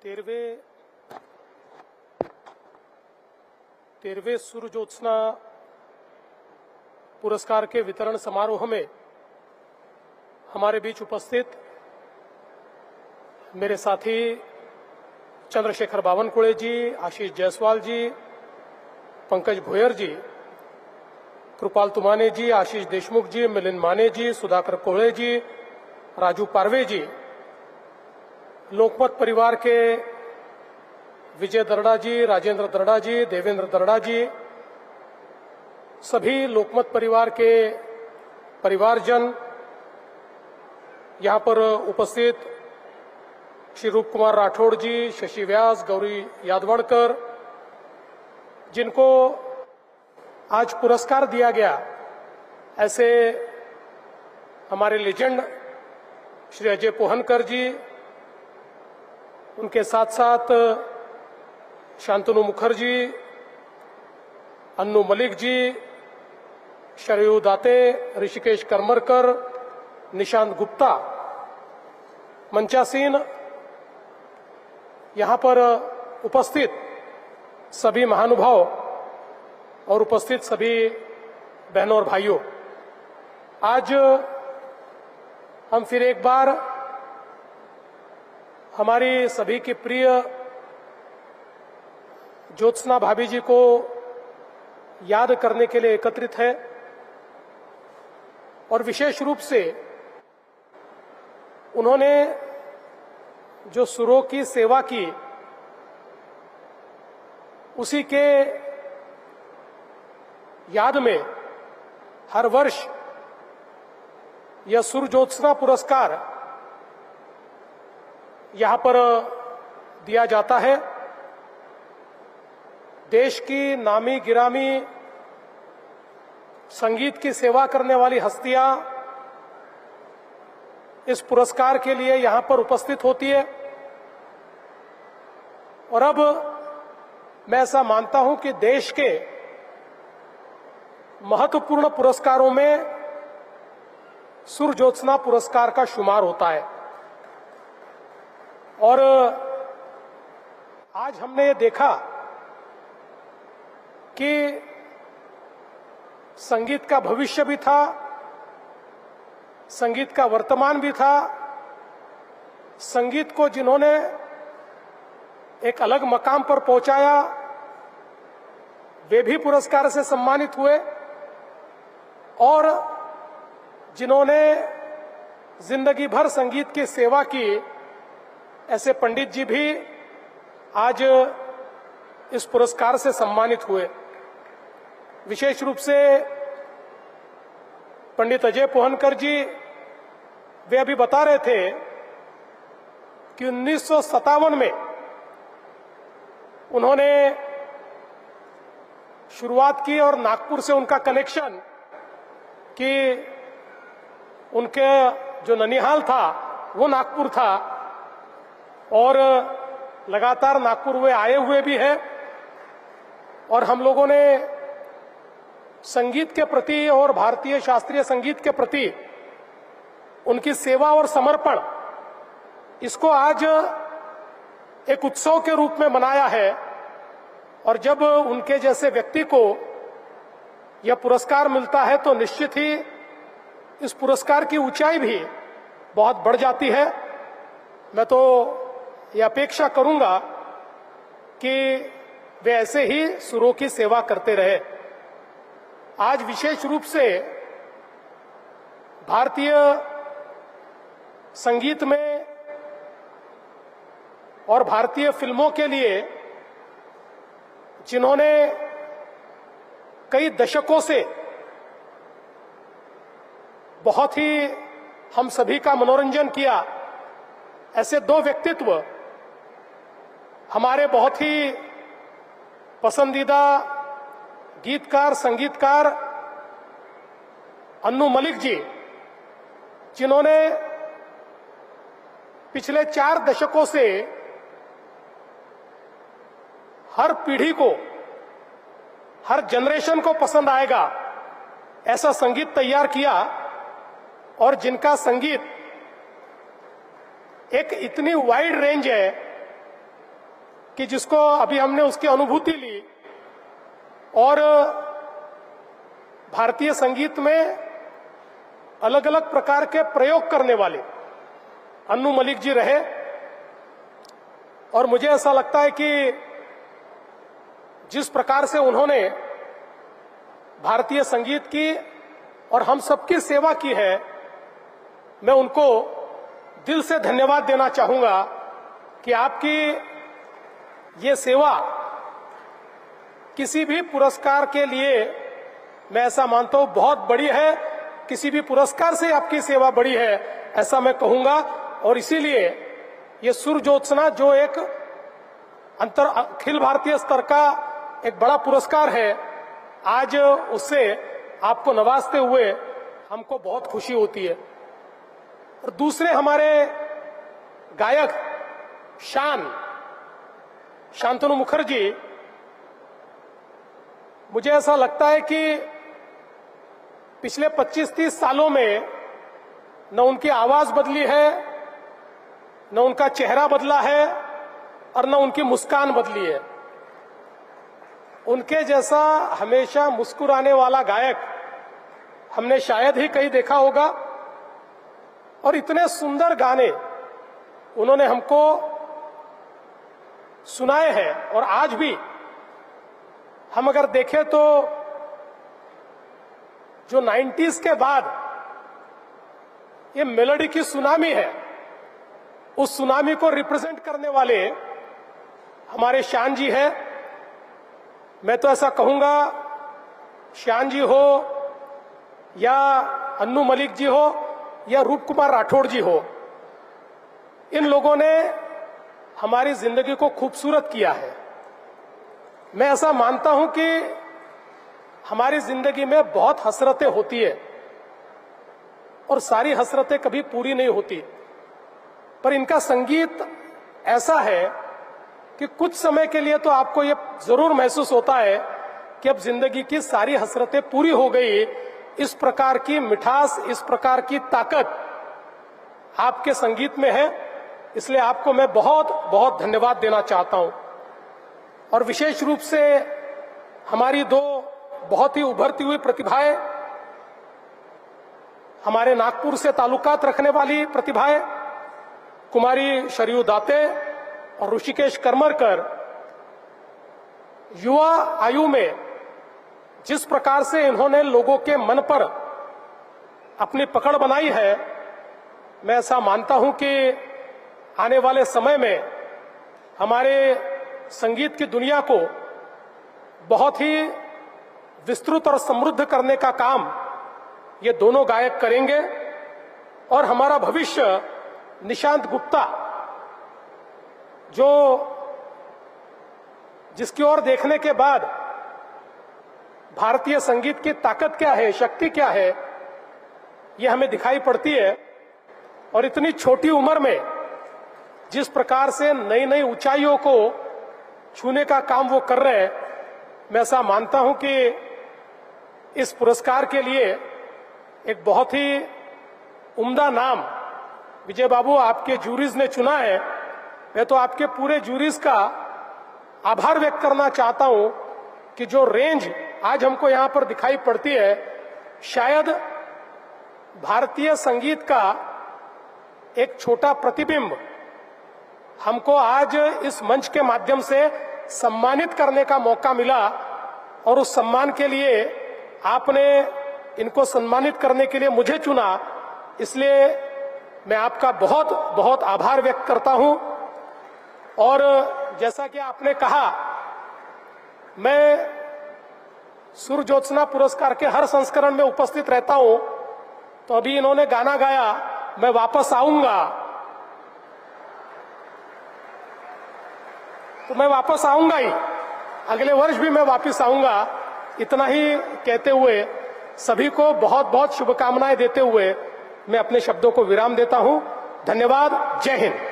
13वें सूर्यज्योत्सना पुरस्कार के वितरण समारोह में हमारे बीच उपस्थित मेरे साथी चंद्रशेखर बावनकुळे जी, आशीष जायसवाल जी, पंकज भोयर जी, कृपाल तुमाने जी, आशीष देशमुख जी, मिलिंद माने जी, सुधाकर कोहले जी, राजू पारवे जी, लोकमत परिवार के विजय दरड़ा जी, राजेंद्र दरड़ा जी, देवेंद्र दरड़ा जी, सभी लोकमत परिवार के परिवारजन, यहां पर उपस्थित श्री रूप कुमार राठौड़ जी, शशि व्यास, गौरी यादवणकर, जिनको आज पुरस्कार दिया गया, ऐसे हमारे लेजेंड श्री अजय पोहनकर जी, उनके साथ साथ शांतनु मुखर्जी, अन्नू मलिक जी, शरयू दाते, ऋषिकेश करमरकर, निशांत गुप्ता, मंचासीन, यहां पर उपस्थित सभी महानुभाव और उपस्थित सभी बहनों और भाइयों, आज हम फिर एक बार हमारी सभी की प्रिय ज्योत्सना भाभी जी को याद करने के लिए एकत्रित है और विशेष रूप से उन्होंने जो सुरों की सेवा की, उसी के याद में हर वर्ष यह सूर्यज्योत्सना पुरस्कार यहां पर दिया जाता है। देश की नामी गिरामी संगीत की सेवा करने वाली हस्तियां इस पुरस्कार के लिए यहां पर उपस्थित होती है और अब मैं ऐसा मानता हूं कि देश के महत्वपूर्ण पुरस्कारों में सूर्यज्योत्सना पुरस्कार का शुमार होता है और आज हमने ये देखा कि संगीत का भविष्य भी था, संगीत का वर्तमान भी था, संगीत को जिन्होंने एक अलग मकाम पर पहुंचाया वे भी पुरस्कार से सम्मानित हुए और जिन्होंने जिंदगी भर संगीत की सेवा की, ऐसे पंडित जी भी आज इस पुरस्कार से सम्मानित हुए। विशेष रूप से पंडित अजय पोहनकर जी, वे अभी बता रहे थे कि 1957 में उन्होंने शुरुआत की और नागपुर से उनका कनेक्शन, कि उनके जो ननिहाल था वो नागपुर था और लगातार नागपुर वे आए हुए भी हैं और हम लोगों ने संगीत के प्रति और भारतीय शास्त्रीय संगीत के प्रति उनकी सेवा और समर्पण, इसको आज एक उत्सव के रूप में मनाया है और जब उनके जैसे व्यक्ति को यह पुरस्कार मिलता है तो निश्चित ही इस पुरस्कार की ऊंचाई भी बहुत बढ़ जाती है। मैं तो यह अपेक्षा करूंगा कि वे ऐसे ही सुरों की सेवा करते रहे। आज विशेष रूप से भारतीय संगीत में और भारतीय फिल्मों के लिए जिन्होंने कई दशकों से बहुत ही हम सभी का मनोरंजन किया, ऐसे दो व्यक्तित्व हमारे बहुत ही पसंदीदा गीतकार, संगीतकार अन्नू मलिक जी, जिन्होंने पिछले 4 दशकों से हर पीढ़ी को, हर जनरेशन को पसंद आएगा ऐसा संगीत तैयार किया और जिनका संगीत एक इतनी वाइड रेंज है कि जिसको अभी हमने उसकी अनुभूति ली और भारतीय संगीत में अलग अलग प्रकार के प्रयोग करने वाले अन्नू मलिक जी रहे। और मुझे ऐसा लगता है कि जिस प्रकार से उन्होंने भारतीय संगीत की और हम सबकी सेवा की है, मैं उनको दिल से धन्यवाद देना चाहूंगा कि आपकी ये सेवा किसी भी पुरस्कार के लिए, मैं ऐसा मानता हूं, बहुत बड़ी है। किसी भी पुरस्कार से आपकी सेवा बड़ी है, ऐसा मैं कहूंगा। और इसीलिए ये सुर ज्योत्सना जो एक अखिल भारतीय स्तर का एक बड़ा पुरस्कार है, आज उससे आपको नवाजते हुए हमको बहुत खुशी होती है। और दूसरे हमारे गायक शांतनु मुखर्जी, मुझे ऐसा लगता है कि पिछले 25-30 सालों में न उनकी आवाज बदली है, न उनका चेहरा बदला है और न उनकी मुस्कान बदली है। उनके जैसा हमेशा मुस्कुराने वाला गायक हमने शायद ही कहीं देखा होगा। और इतने सुंदर गाने उन्होंने हमको सुनाए हैं। और आज भी हम अगर देखें तो जो 90s के बाद ये मेलोडी की सुनामी है, उस सुनामी को रिप्रेजेंट करने वाले हमारे शान जी हैं। मैं तो ऐसा कहूंगा, शान जी हो या अन्नू मलिक जी हो या रूप कुमार राठौड़ जी हो, इन लोगों ने हमारी जिंदगी को खूबसूरत किया है। मैं ऐसा मानता हूं कि हमारी जिंदगी में बहुत हसरतें होती है और सारी हसरतें कभी पूरी नहीं होती, पर इनका संगीत ऐसा है कि कुछ समय के लिए तो आपको ये जरूर महसूस होता है कि अब जिंदगी की सारी हसरतें पूरी हो गई। इस प्रकार की मिठास, इस प्रकार की ताकत आपके संगीत में है। इसलिए आपको मैं बहुत बहुत धन्यवाद देना चाहता हूं। और विशेष रूप से हमारी दो बहुत ही उभरती हुई प्रतिभाएं, हमारे नागपुर से ताल्लुकात रखने वाली प्रतिभाएं कुमारी शरयू दाते और ऋषिकेश करमरकर, युवा आयु में जिस प्रकार से इन्होंने लोगों के मन पर अपनी पकड़ बनाई है, मैं ऐसा मानता हूं कि आने वाले समय में हमारे संगीत की दुनिया को बहुत ही विस्तृत और समृद्ध करने का काम ये दोनों गायक करेंगे। और हमारा भविष्य निशांत गुप्ता, जिसकी ओर देखने के बाद भारतीय संगीत की ताकत क्या है, शक्ति क्या है, ये हमें दिखाई पड़ती है। और इतनी छोटी उम्र में जिस प्रकार से नई नई ऊंचाइयों को छूने का काम वो कर रहे हैं, मैं ऐसा मानता हूं कि इस पुरस्कार के लिए एक बहुत ही उम्दा नाम विजय बाबू आपके जूरीज ने चुना है। मैं तो आपके पूरे जूरीज का आभार व्यक्त करना चाहता हूं कि जो रेंज आज हमको यहां पर दिखाई पड़ती है, शायद भारतीय संगीत का एक छोटा प्रतिबिंब हमको आज इस मंच के माध्यम से सम्मानित करने का मौका मिला। और उस सम्मान के लिए आपने इनको सम्मानित करने के लिए मुझे चुना, इसलिए मैं आपका बहुत बहुत आभार व्यक्त करता हूं। और जैसा कि आपने कहा, मैं सुर ज्योत्सना पुरस्कार के हर संस्करण में उपस्थित रहता हूं, तो अभी इन्होंने गाना गाया, मैं वापस आऊंगा, तो मैं वापस आऊंगा ही, अगले वर्ष भी मैं वापस आऊंगा। इतना ही कहते हुए सभी को बहुत बहुत शुभकामनाएं देते हुए मैं अपने शब्दों को विराम देता हूं। धन्यवाद। जय हिंद।